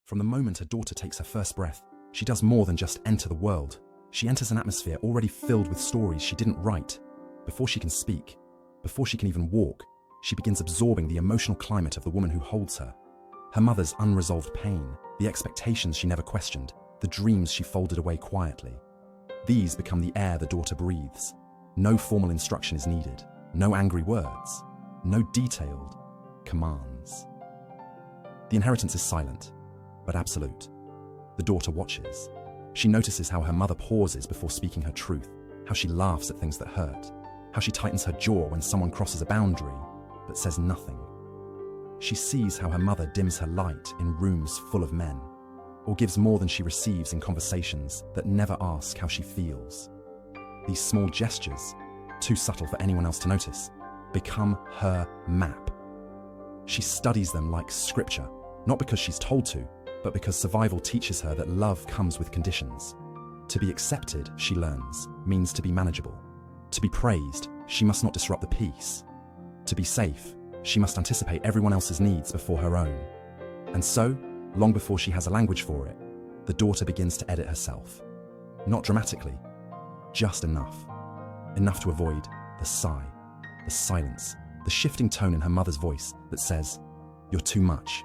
From the moment her daughter takes her first breath, she does more than just enter the world. She enters an atmosphere already filled with stories she didn't write. Before she can speak, before she can even walk, she begins absorbing the emotional climate of the woman who holds her. Her mother's unresolved pain, the expectations she never questioned, the dreams she folded away quietly. These become the air the daughter breathes. No formal instruction is needed, no angry words, no detailed commands. The inheritance is silent, but absolute. The daughter watches. She notices how her mother pauses before speaking her truth, how she laughs at things that hurt, how she tightens her jaw when someone crosses a boundary, but says nothing. She sees how her mother dims her light in rooms full of men, or gives more than she receives in conversations that never ask how she feels. These small gestures, too subtle for anyone else to notice, become her map. She studies them like scripture, not because she's told to, but because survival teaches her that love comes with conditions. To be accepted, she learns, means to be manageable. To be praised, she must not disrupt the peace. To be safe, she must anticipate everyone else's needs before her own. And so, long before she has a language for it, the daughter begins to edit herself. Not dramatically, just enough. Enough to avoid the sigh, the silence, the shifting tone in her mother's voice that says, "You're too much."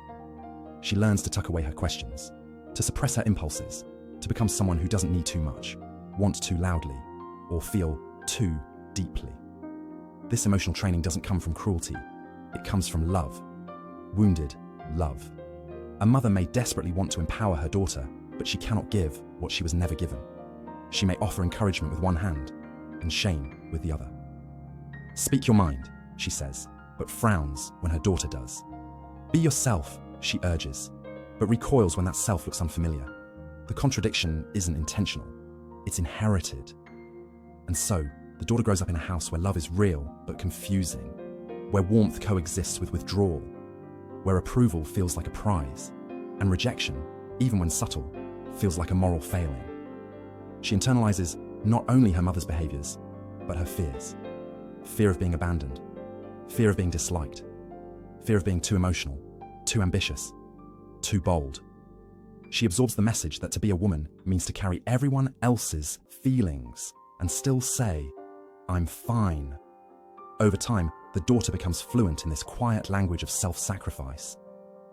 She learns to tuck away her questions, to suppress her impulses, to become someone who doesn't need too much, want too loudly, or feel too deeply. This emotional training doesn't come from cruelty. It comes from love, wounded love. A mother may desperately want to empower her daughter, but she cannot give what she was never given. She may offer encouragement with one hand and shame with the other. "Speak your mind," she says, but frowns when her daughter does. "Be yourself," she urges, but recoils when that self looks unfamiliar. The contradiction isn't intentional, it's inherited. And so, the daughter grows up in a house where love is real but confusing, where warmth coexists with withdrawal, where approval feels like a prize, and rejection, even when subtle, feels like a moral failing. She internalizes not only her mother's behaviors, but her fears. Fear of being abandoned, fear of being disliked, fear of being too emotional, too ambitious, too bold. She absorbs the message that to be a woman means to carry everyone else's feelings and still say, "I'm fine." Over time, the daughter becomes fluent in this quiet language of self-sacrifice.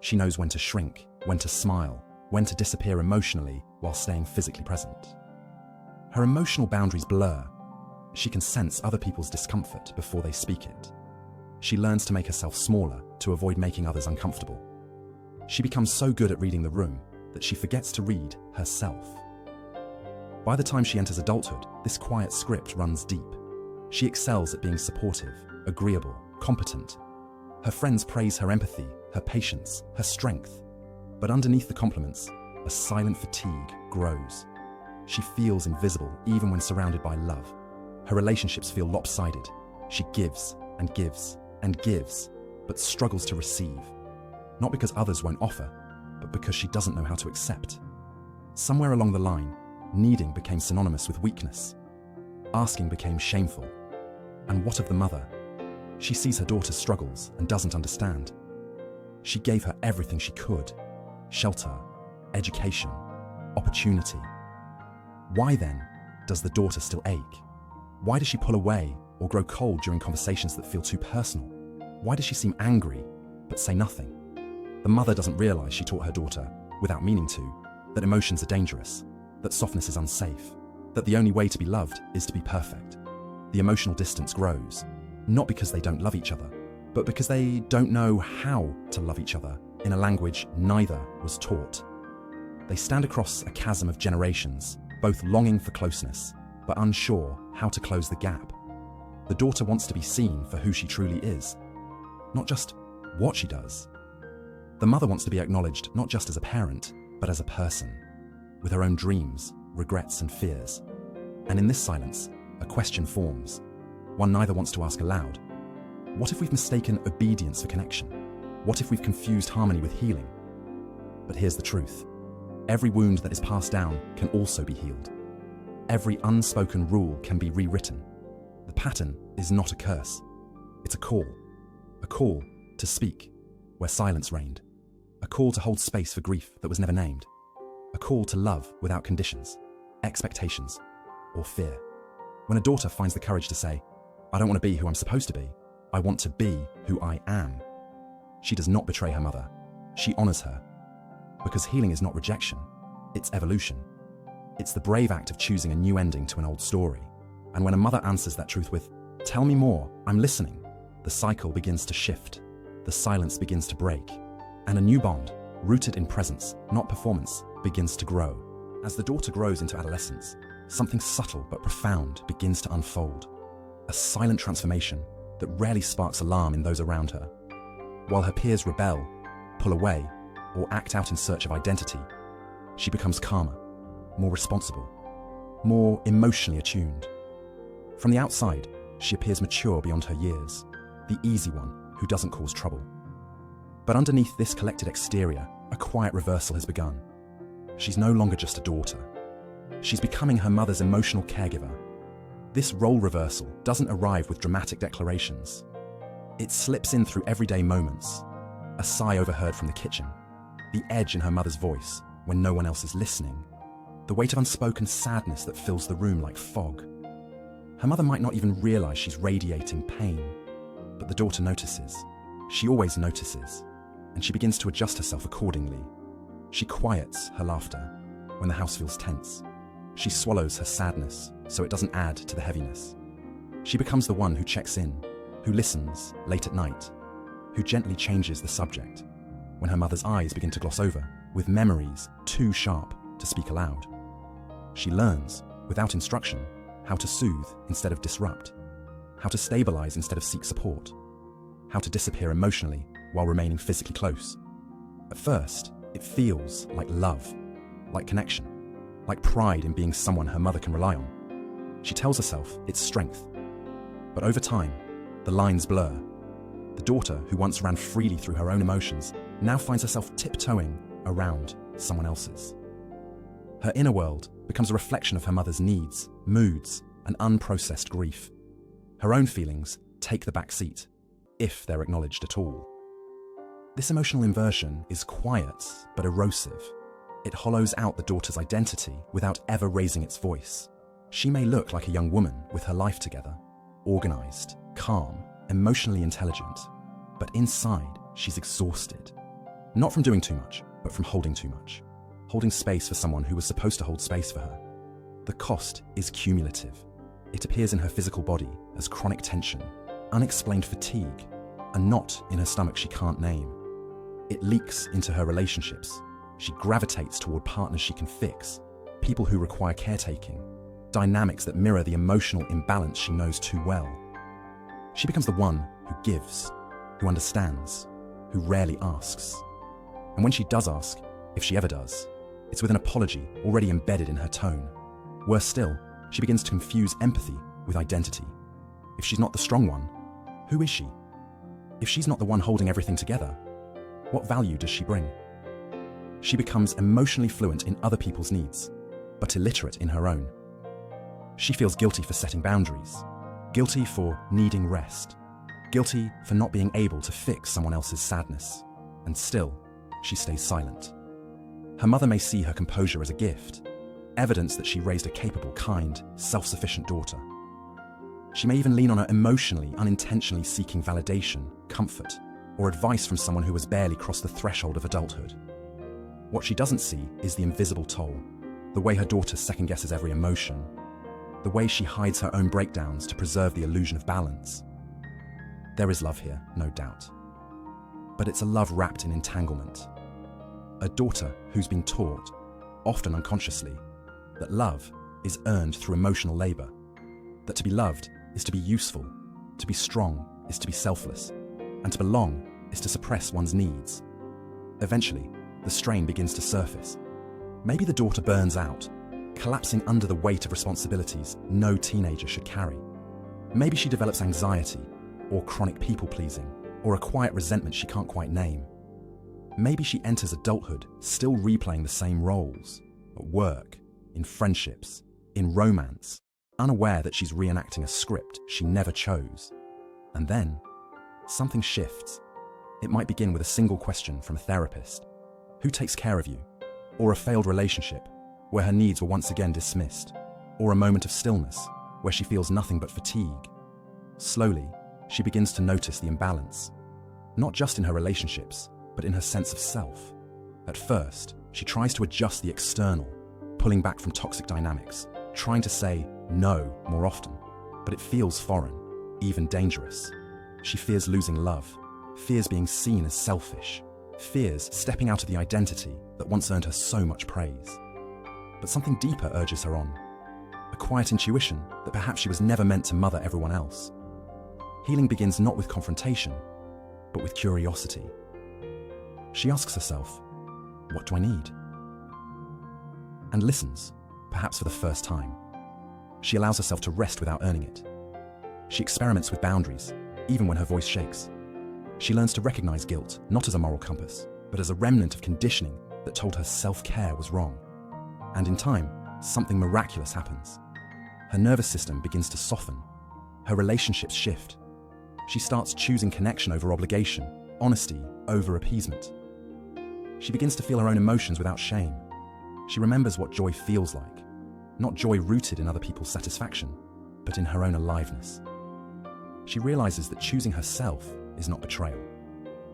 She knows when to shrink, when to smile, when to disappear emotionally while staying physically present. Her emotional boundaries blur. She can sense other people's discomfort before they speak it. She learns to make herself smaller to avoid making others uncomfortable. She becomes so good at reading the room that she forgets to read herself. By the time she enters adulthood, this quiet script runs deep. She excels at being supportive, agreeable, competent. Her friends praise her empathy, her patience, her strength. But underneath the compliments, a silent fatigue grows. She feels invisible even when surrounded by love. Her relationships feel lopsided. She gives and gives and gives, but struggles to receive. Not because others won't offer, but because she doesn't know how to accept. Somewhere along the line, needing became synonymous with weakness. Asking became shameful. And what of the mother? She sees her daughter's struggles and doesn't understand. She gave her everything she could: shelter, education, opportunity. Why then does the daughter still ache? Why does she pull away or grow cold during conversations that feel too personal? Why does she seem angry but say nothing? The mother doesn't realize she taught her daughter, without meaning to, that emotions are dangerous, that softness is unsafe, that the only way to be loved is to be perfect. The emotional distance grows, not because they don't love each other, but because they don't know how to love each other in a language neither was taught. They stand across a chasm of generations, both longing for closeness, but unsure how to close the gap. The daughter wants to be seen for who she truly is, not just what she does. The mother wants to be acknowledged not just as a parent, but as a person, with her own dreams, regrets, and fears. And in this silence, a question forms, one neither wants to ask aloud. What if we've mistaken obedience for connection? What if we've confused harmony with healing? But here's the truth. Every wound that is passed down can also be healed. Every unspoken rule can be rewritten. The pattern is not a curse. It's a call to speak where silence reigned, a call to hold space for grief that was never named, a call to love without conditions, expectations, or fear. When a daughter finds the courage to say, "I don't want to be who I'm supposed to be, I want to be who I am," she does not betray her mother, she honors her. Because healing is not rejection, it's evolution. It's the brave act of choosing a new ending to an old story. And when a mother answers that truth with, "Tell me more, I'm listening," the cycle begins to shift, the silence begins to break, and a new bond, rooted in presence, not performance, begins to grow. As the daughter grows into adolescence, something subtle but profound begins to unfold. A silent transformation that rarely sparks alarm in those around her. While her peers rebel, pull away, or act out in search of identity, she becomes calmer, more responsible, more emotionally attuned. From the outside, she appears mature beyond her years, the easy one who doesn't cause trouble. But underneath this collected exterior, a quiet reversal has begun. She's no longer just a daughter. She's becoming her mother's emotional caregiver. This role reversal doesn't arrive with dramatic declarations. It slips in through everyday moments. A sigh overheard from the kitchen, the edge in her mother's voice when no one else is listening, the weight of unspoken sadness that fills the room like fog. Her mother might not even realize she's radiating pain, but the daughter notices. She always notices, and she begins to adjust herself accordingly. She quiets her laughter when the house feels tense. She swallows her sadness so it doesn't add to the heaviness. She becomes the one who checks in, who listens late at night, who gently changes the subject when her mother's eyes begin to gloss over, with memories too sharp to speak aloud. She learns, without instruction, how to soothe instead of disrupt, how to stabilize instead of seek support, how to disappear emotionally while remaining physically close. At first, it feels like love, like connection, like pride in being someone her mother can rely on. She tells herself it's strength. But over time, the lines blur. The daughter, who once ran freely through her own emotions, now finds herself tiptoeing around someone else's. Her inner world becomes a reflection of her mother's needs, moods, and unprocessed grief. Her own feelings take the back seat, if they're acknowledged at all. This emotional inversion is quiet but erosive. It hollows out the daughter's identity without ever raising its voice. She may look like a young woman with her life together, organized, calm, emotionally intelligent, but inside she's exhausted. Not from doing too much, but from holding too much. Holding space for someone who was supposed to hold space for her. The cost is cumulative. It appears in her physical body as chronic tension, unexplained fatigue, a knot in her stomach she can't name. It leaks into her relationships. She gravitates toward partners she can fix, people who require caretaking, dynamics that mirror the emotional imbalance she knows too well. She becomes the one who gives, who understands, who rarely asks. And when she does ask, if she ever does, it's with an apology already embedded in her tone. Worse still, she begins to confuse empathy with identity. If she's not the strong one, who is she? If she's not the one holding everything together, what value does she bring? She becomes emotionally fluent in other people's needs, but illiterate in her own. She feels guilty for setting boundaries, guilty for needing rest, guilty for not being able to fix someone else's sadness, and still, she stays silent. Her mother may see her composure as a gift, evidence that she raised a capable, kind, self-sufficient daughter. She may even lean on her emotionally, unintentionally seeking validation, comfort, or advice from someone who has barely crossed the threshold of adulthood. What she doesn't see is the invisible toll, the way her daughter second-guesses every emotion, the way she hides her own breakdowns to preserve the illusion of balance. There is love here, no doubt. But it's a love wrapped in entanglement. A daughter who's been taught, often unconsciously, that love is earned through emotional labor, that to be loved is to be useful, to be strong is to be selfless, and to belong is to suppress one's needs. Eventually, the strain begins to surface. Maybe the daughter burns out, collapsing under the weight of responsibilities no teenager should carry. Maybe she develops anxiety, or chronic people-pleasing, or a quiet resentment she can't quite name. Maybe she enters adulthood still replaying the same roles, at work, in friendships, in romance, unaware that she's reenacting a script she never chose. And then, something shifts. It might begin with a single question from a therapist, Who takes care of you? Or a failed relationship, where her needs were once again dismissed? Or a moment of stillness, where she feels nothing but fatigue? Slowly, she begins to notice the imbalance, not just in her relationships, but in her sense of self. At first, she tries to adjust the external, pulling back from toxic dynamics, trying to say no more often, but it feels foreign, even dangerous. She fears losing love, fears being seen as selfish, fears stepping out of the identity that once earned her so much praise. But something deeper urges her on, a quiet intuition that perhaps she was never meant to mother everyone else. Healing begins not with confrontation, but with curiosity. She asks herself, what do I need? And listens, perhaps for the first time. She allows herself to rest without earning it. She experiments with boundaries, even when her voice shakes. She learns to recognize guilt, not as a moral compass, but as a remnant of conditioning that told her self-care was wrong. And in time, something miraculous happens. Her nervous system begins to soften. Her relationships shift. She starts choosing connection over obligation, honesty over appeasement. She begins to feel her own emotions without shame. She remembers what joy feels like, not joy rooted in other people's satisfaction, but in her own aliveness. She realizes that choosing herself is not betrayal.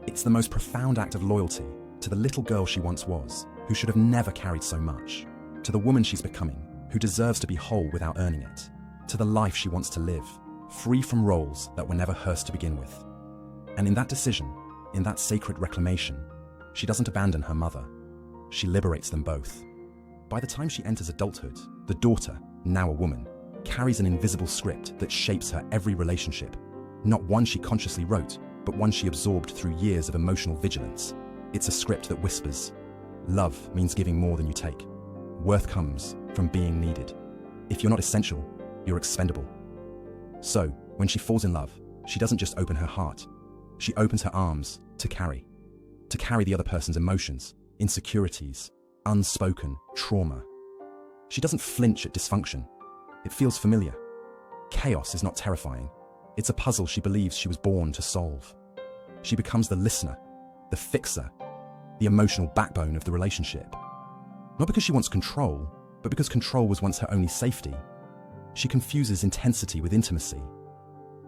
It's the most profound act of loyalty to the little girl she once was, who should have never carried so much, to the woman she's becoming, who deserves to be whole without earning it, to the life she wants to live, free from roles that were never hers to begin with. And in that decision, in that sacred reclamation, she doesn't abandon her mother. She liberates them both. By the time she enters adulthood, the daughter, now a woman, carries an invisible script that shapes her every relationship. Not one she consciously wrote, but one she absorbed through years of emotional vigilance. It's a script that whispers, love means giving more than you take. Worth comes from being needed. If you're not essential, you're expendable. So, when she falls in love, she doesn't just open her heart. She opens her arms to carry the other person's emotions, insecurities, unspoken trauma. She doesn't flinch at dysfunction. It feels familiar. Chaos is not terrifying. It's a puzzle she believes she was born to solve. She becomes the listener, the fixer, the emotional backbone of the relationship. Not because she wants control, but because control was once her only safety. She confuses intensity with intimacy.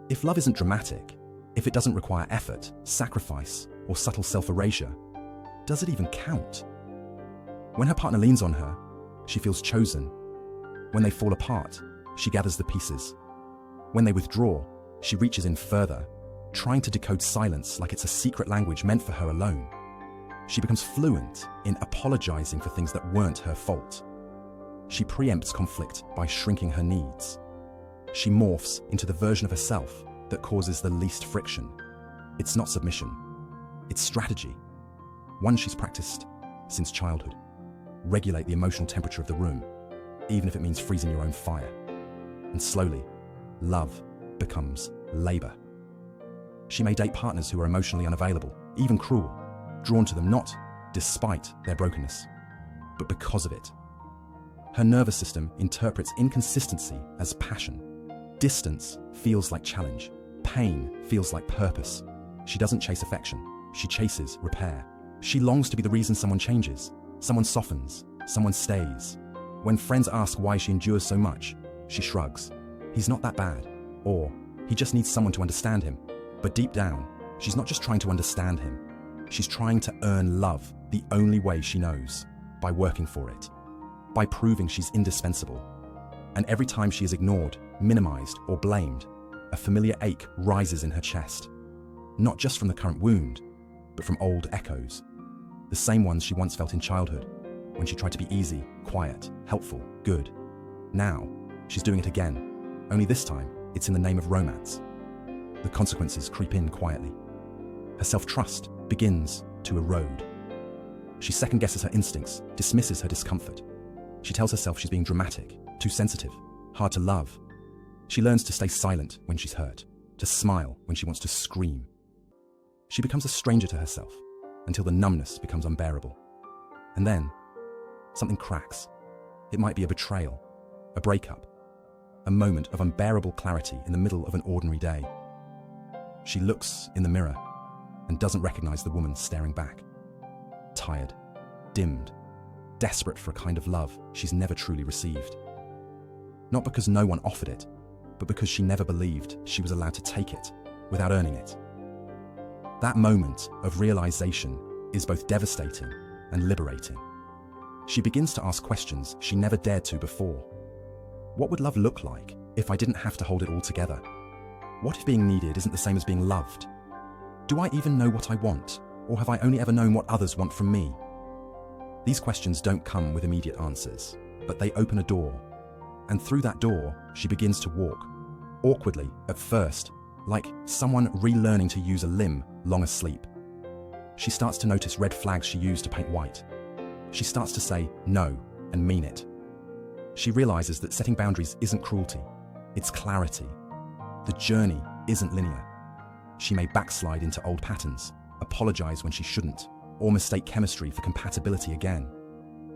If love isn't dramatic, if it doesn't require effort, sacrifice, or subtle self-erasure, does it even count? When her partner leans on her, she feels chosen. When they fall apart, she gathers the pieces. When they withdraw, she reaches in further, trying to decode silence like it's a secret language meant for her alone. She becomes fluent in apologizing for things that weren't her fault. She preempts conflict by shrinking her needs. She morphs into the version of herself that causes the least friction. It's not submission. It's strategy. One she's practiced since childhood. Regulate the emotional temperature of the room, even if it means freezing your own fire. And slowly, love becomes labor. She may date partners who are emotionally unavailable, even cruel, drawn to them not despite their brokenness, but because of it. Her nervous system interprets inconsistency as passion. Distance feels like challenge. Pain feels like purpose. She doesn't chase affection. She chases repair. She longs to be the reason someone changes, someone softens, someone stays. When friends ask why she endures so much, she shrugs. He's not that bad. Or, he just needs someone to understand him. But deep down, she's not just trying to understand him. She's trying to earn love the only way she knows, by working for it, by proving she's indispensable. And every time she is ignored, minimized, or blamed, a familiar ache rises in her chest. Not just from the current wound, but from old echoes. The same ones she once felt in childhood, when she tried to be easy, quiet, helpful, good. Now, she's doing it again, only this time, it's in the name of romance. The consequences creep in quietly. Her self-trust begins to erode. She second-guesses her instincts, dismisses her discomfort. She tells herself she's being dramatic, too sensitive, hard to love. She learns to stay silent when she's hurt, to smile when she wants to scream. She becomes a stranger to herself, until the numbness becomes unbearable. And then, something cracks. It might be a betrayal, a breakup, a moment of unbearable clarity in the middle of an ordinary day. She looks in the mirror and doesn't recognize the woman staring back. Tired, dimmed, desperate for a kind of love she's never truly received. Not because no one offered it, but because she never believed she was allowed to take it without earning it. That moment of realization is both devastating and liberating. She begins to ask questions she never dared to before. What would love look like if I didn't have to hold it all together? What if being needed isn't the same as being loved? Do I even know what I want, or have I only ever known what others want from me? These questions don't come with immediate answers, but they open a door. And through that door, she begins to walk, awkwardly at first, like someone relearning to use a limb long asleep. She starts to notice red flags she used to paint white. She starts to say no and mean it. She realizes that setting boundaries isn't cruelty, it's clarity. The journey isn't linear. She may backslide into old patterns, apologize when she shouldn't, or mistake chemistry for compatibility again.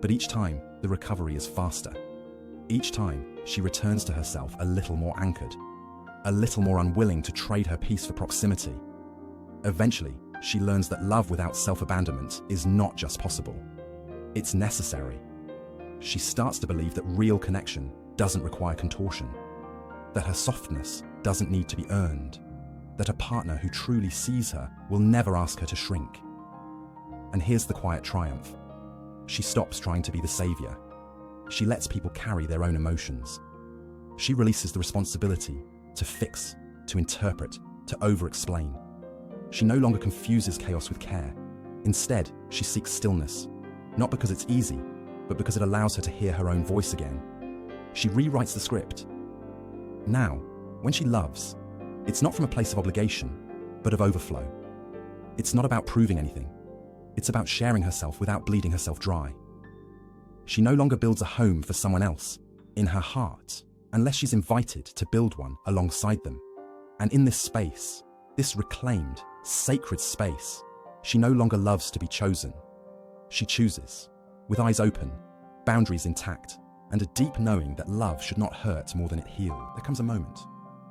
But each time, the recovery is faster. Each time, she returns to herself a little more anchored, a little more unwilling to trade her peace for proximity. Eventually, she learns that love without self-abandonment is not just possible, it's necessary. She starts to believe that real connection doesn't require contortion, that her softness doesn't need to be earned, that a partner who truly sees her will never ask her to shrink. And here's the quiet triumph. She stops trying to be the savior. She lets people carry their own emotions. She releases the responsibility to fix, to interpret, to over-explain. She no longer confuses chaos with care. Instead, she seeks stillness, not because it's easy, but because it allows her to hear her own voice again. She rewrites the script. Now, when she loves, it's not from a place of obligation, but of overflow. It's not about proving anything. It's about sharing herself without bleeding herself dry. She no longer builds a home for someone else, in her heart, unless she's invited to build one alongside them. And in this space, this reclaimed, sacred space, she no longer loves to be chosen. She chooses, with eyes open, boundaries intact, and a deep knowing that love should not hurt more than it heals. There comes a moment,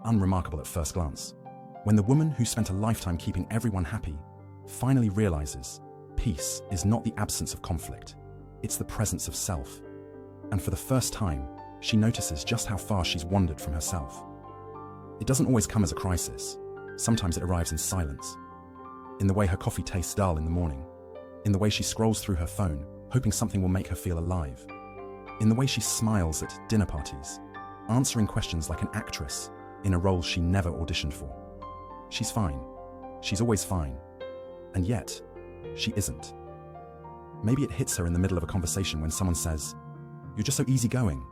unremarkable at first glance, when the woman who spent a lifetime keeping everyone happy finally realizes peace is not the absence of conflict, it's the presence of self. And for the first time, she notices just how far she's wandered from herself. It doesn't always come as a crisis. Sometimes it arrives in silence. In the way her coffee tastes dull in the morning. In the way she scrolls through her phone, hoping something will make her feel alive. In the way she smiles at dinner parties, answering questions like an actress in a role she never auditioned for. She's fine. She's always fine. And yet, she isn't. Maybe it hits her in the middle of a conversation when someone says, "You're just so easygoing,"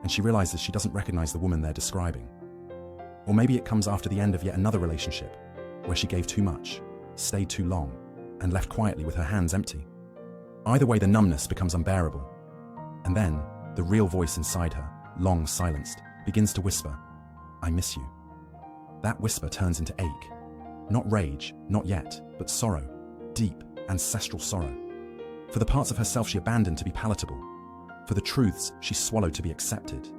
and she realizes she doesn't recognize the woman they're describing. Or maybe it comes after the end of yet another relationship, where she gave too much, stayed too long, and left quietly with her hands empty. Either way, the numbness becomes unbearable. And then, the real voice inside her, long silenced, begins to whisper, "I miss you." That whisper turns into ache. Not rage, not yet, but sorrow, deep, ancestral sorrow. For the parts of herself she abandoned to be palatable. For the truths she swallowed to be accepted.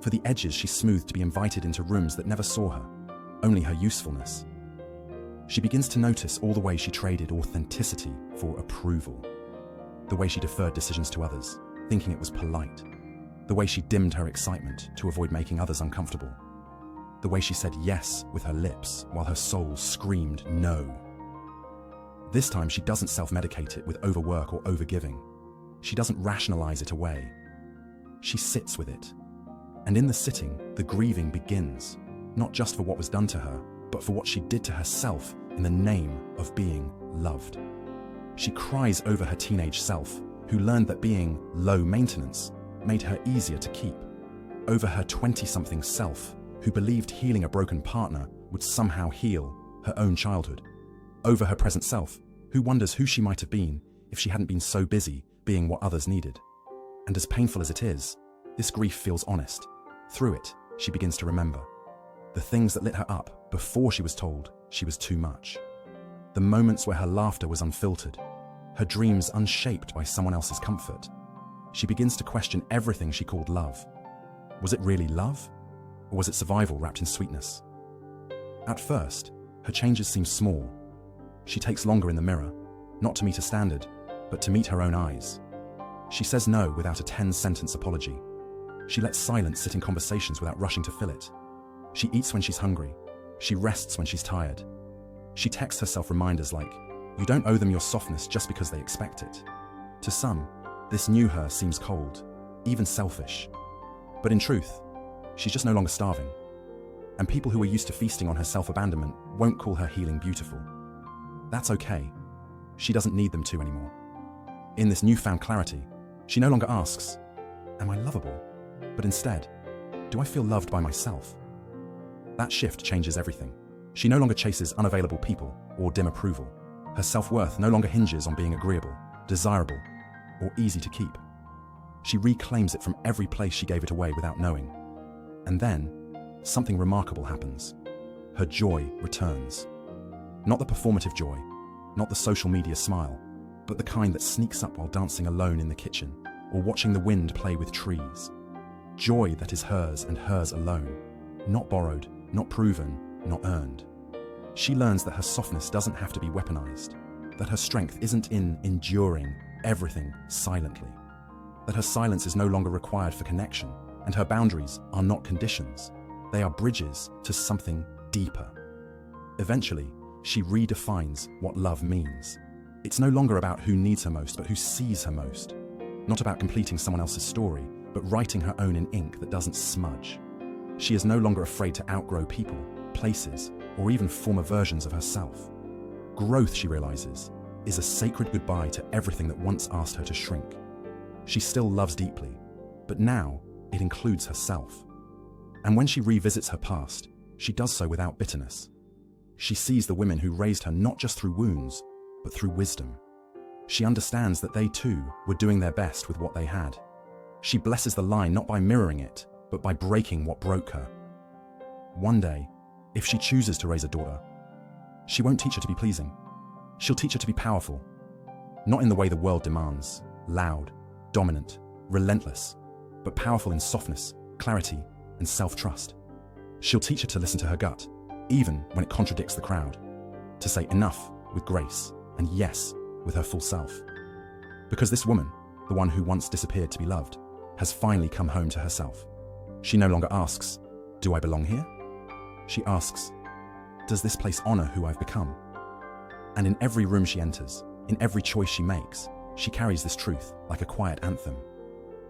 For the edges she smoothed to be invited into rooms that never saw her, only her usefulness. She begins to notice all the ways she traded authenticity for approval. The way she deferred decisions to others, thinking it was polite. The way she dimmed her excitement to avoid making others uncomfortable. The way she said yes with her lips while her soul screamed no. This time she doesn't self-medicate it with overwork or overgiving. She doesn't rationalize it away. She sits with it. And in the sitting, the grieving begins, not just for what was done to her, but for what she did to herself in the name of being loved. She cries over her teenage self, who learned that being low maintenance made her easier to keep. Over her 20-something self, who believed healing a broken partner would somehow heal her own childhood. Over her present self, who wonders who she might have been if she hadn't been so busy being what others needed. And as painful as it is, this grief feels honest. Through it, she begins to remember the things that lit her up before she was told she was too much. The moments where her laughter was unfiltered, her dreams unshaped by someone else's comfort. She begins to question everything she called love. Was it really love? Or was it survival wrapped in sweetness? At first, her changes seem small. She takes longer in the mirror, not to meet a standard, but to meet her own eyes. She says no without a 10-sentence apology. She lets silence sit in conversations without rushing to fill it. She eats when she's hungry. She rests when she's tired. She texts herself reminders like, "You don't owe them your softness just because they expect it." To some, this new her seems cold, even selfish. But in truth, she's just no longer starving. And people who are used to feasting on her self-abandonment won't call her healing beautiful. That's okay. She doesn't need them to anymore. In this newfound clarity, she no longer asks, "Am I lovable?" But instead, "Do I feel loved by myself?" That shift changes everything. She no longer chases unavailable people or dim approval. Her self-worth no longer hinges on being agreeable, desirable, or easy to keep. She reclaims it from every place she gave it away without knowing. And then, something remarkable happens. Her joy returns. Not the performative joy, not the social media smile, but the kind that sneaks up while dancing alone in the kitchen or watching the wind play with trees. Joy that is hers and hers alone, not borrowed, not proven, not earned. She learns that her softness doesn't have to be weaponized, that her strength isn't in enduring everything silently, that her silence is no longer required for connection, and her boundaries are not conditions. They are bridges to something deeper. Eventually, she redefines what love means. It's no longer about who needs her most, but who sees her most. Not about completing someone else's story, but writing her own in ink that doesn't smudge. She is no longer afraid to outgrow people, places, or even former versions of herself. Growth, she realizes, is a sacred goodbye to everything that once asked her to shrink. She still loves deeply, but now it includes herself. And when she revisits her past, she does so without bitterness. She sees the women who raised her not just through wounds, but through wisdom. She understands that they too were doing their best with what they had. She blesses the line not by mirroring it, but by breaking what broke her. One day, if she chooses to raise a daughter, she won't teach her to be pleasing. She'll teach her to be powerful. Not in the way the world demands, loud, dominant, relentless, but powerful in softness, clarity, and self-trust. She'll teach her to listen to her gut, even when it contradicts the crowd, to say enough with grace and yes with her full self. Because this woman, the one who once disappeared to be loved, has finally come home to herself. She no longer asks, "Do I belong here?" She asks, "Does this place honor who I've become?" And in every room she enters, in every choice she makes, she carries this truth like a quiet anthem.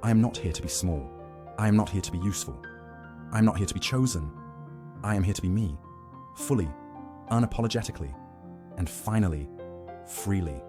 I am not here to be small. I am not here to be useful. I am not here to be chosen. I am here to be me, fully, unapologetically, and finally, freely.